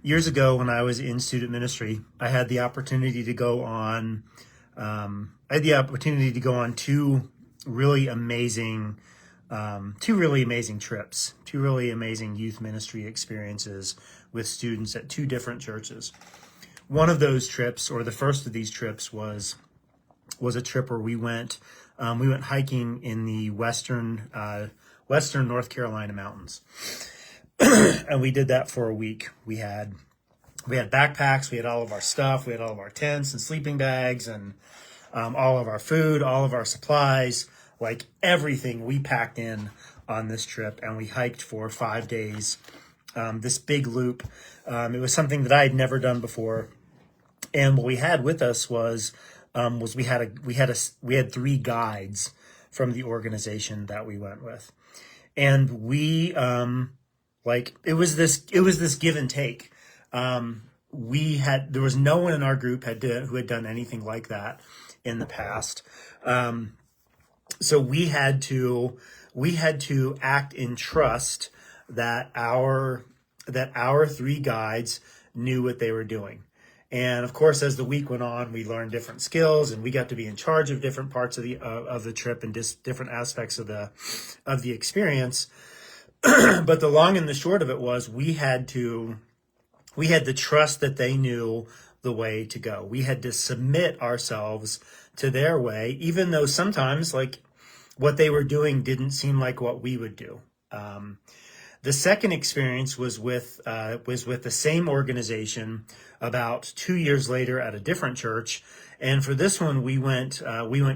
Years ago, when I was in student ministry, I had the opportunity to go on. I had the opportunity to go on really amazing, two really amazing trips, two really amazing youth ministry experiences with students at two different churches. One of those trips, or the first of these trips, was a trip where we went hiking in the western North Carolina mountains. And we did that for a week. We had backpacks, we had all of our stuff, we had all of our tents and sleeping bags and all of our food, all of our supplies, like everything we packed in on this trip, and we hiked for 5 days. This big loop. It was something that I had never done before, and what we had with us was we had three guides from the organization that we went with, and it was this give and take. There was no one in our group who had done anything like that in the past. So we had to act in trust that our three guides knew what they were doing. And of course, as the week went on, we learned different skills, and we got to be in charge of different parts of the trip and just different aspects of the experience. But the long and the short of it was we had to trust that they knew the way to go. We had to submit ourselves to their way, even though sometimes what they were doing didn't seem like what we would do. The second experience was with the same organization about 2 years later at a different church, and for this one we went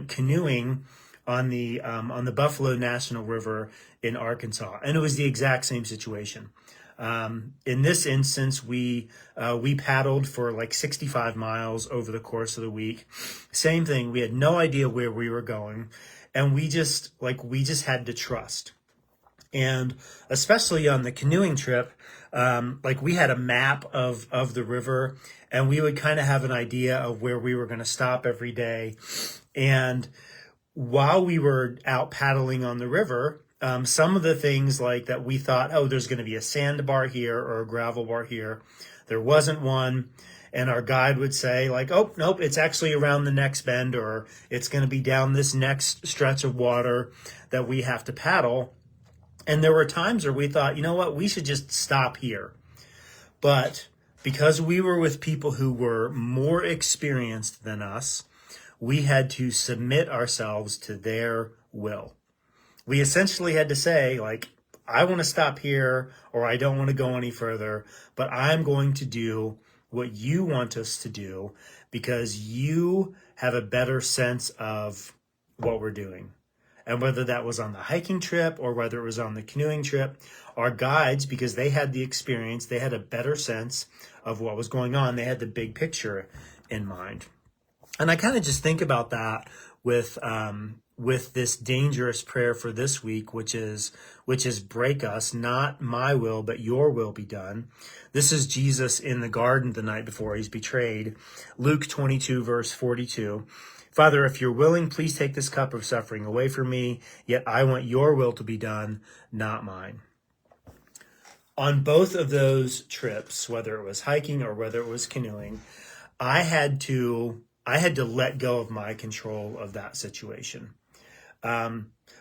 canoeing on the Buffalo National River in Arkansas, and it was the exact same situation. In this instance, we paddled for like 65 miles over the course of the week. Same thing. We had no idea where we were going, and we just had to trust. And especially on the canoeing trip, we had a map of the river, and we would kind of have an idea of where we were going to stop every day. And while we were out paddling on the river, some of the things like that we thought, oh, there's going to be a sandbar here or a gravel bar here. There wasn't one. And our guide would say oh, nope, it's actually around the next bend, or it's going to be down this next stretch of water that we have to paddle. And there were times where we thought, you know what, we should just stop here. But because we were with people who were more experienced than us, we had to submit ourselves to their will. We essentially had to say, I want to stop here, or I don't want to go any further, but I'm going to do what you want us to do because you have a better sense of what we're doing. And whether that was on the hiking trip or whether it was on the canoeing trip, our guides, because they had the experience, they had a better sense of what was going on. They had the big picture in mind. And I kind of just think about that with this dangerous prayer for this week, which is break us, not my will, but your will be done. This is Jesus in the garden the night before he's betrayed. Luke 22, verse 42. Father, if you're willing, please take this cup of suffering away from me, yet I want your will to be done, not mine. On both of those trips, whether it was hiking or whether it was canoeing, I had to let go of my control of that situation,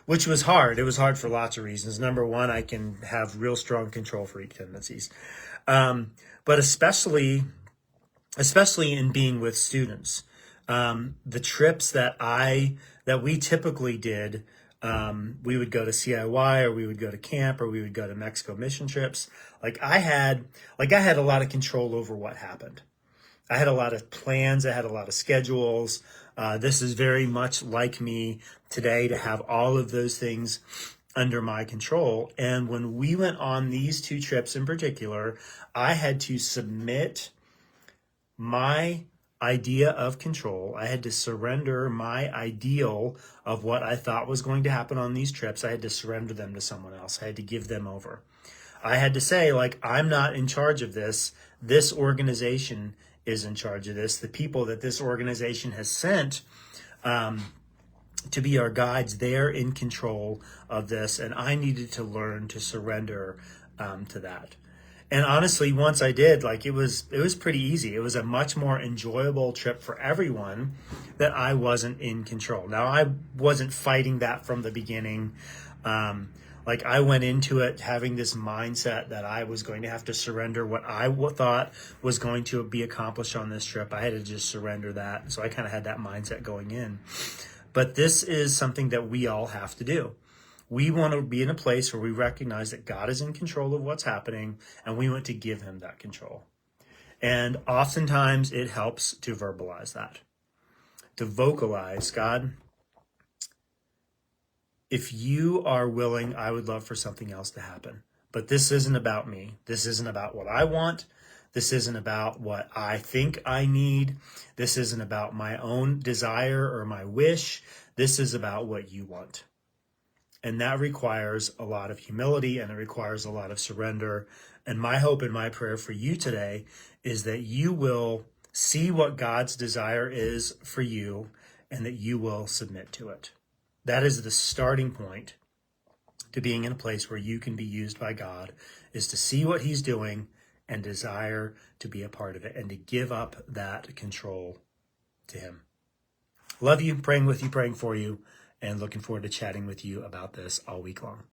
which was hard. It was hard for lots of reasons. Number one, I can have real strong control freak tendencies, but especially in being with students. The trips that we typically did, we would go to CIY, or we would go to camp, or we would go to Mexico mission trips. I had a lot of control over what happened. I had a lot of plans. I had a lot of schedules. This is very much like me today, to have all of those things under my control. And when we went on these two trips in particular, I had to submit my idea of control. I had to surrender my ideal of what I thought was going to happen on these trips. I had to surrender them to someone else. I had to give them over. I had to say, I'm not in charge of this. This organization is in charge of this. The people that this organization has sent to be our guides, they're in control of this. And I needed to learn to surrender to that. And honestly, once I did, like it was pretty easy. It was a much more enjoyable trip for everyone that I wasn't in control. Now, I wasn't fighting that from the beginning. Like I went into it having this mindset that I was going to have to surrender what I thought was going to be accomplished on this trip. I had to just surrender that. So I kind of had that mindset going in. But this is something that we all have to do. We want to be in a place where we recognize that God is in control of what's happening, and we want to give him that control. And oftentimes it helps to verbalize that, to vocalize, God, if you are willing, I would love for something else to happen. But this isn't about me. This isn't about what I want. This isn't about what I think I need. This isn't about my own desire or my wish. This is about what you want. And that requires a lot of humility, and it requires a lot of surrender. And my hope and my prayer for you today is that you will see what God's desire is for you and that you will submit to it. That is the starting point to being in a place where you can be used by God, is to see what he's doing and desire to be a part of it and to give up that control to him. Love you, praying with you, praying for you, and looking forward to chatting with you about this all week long.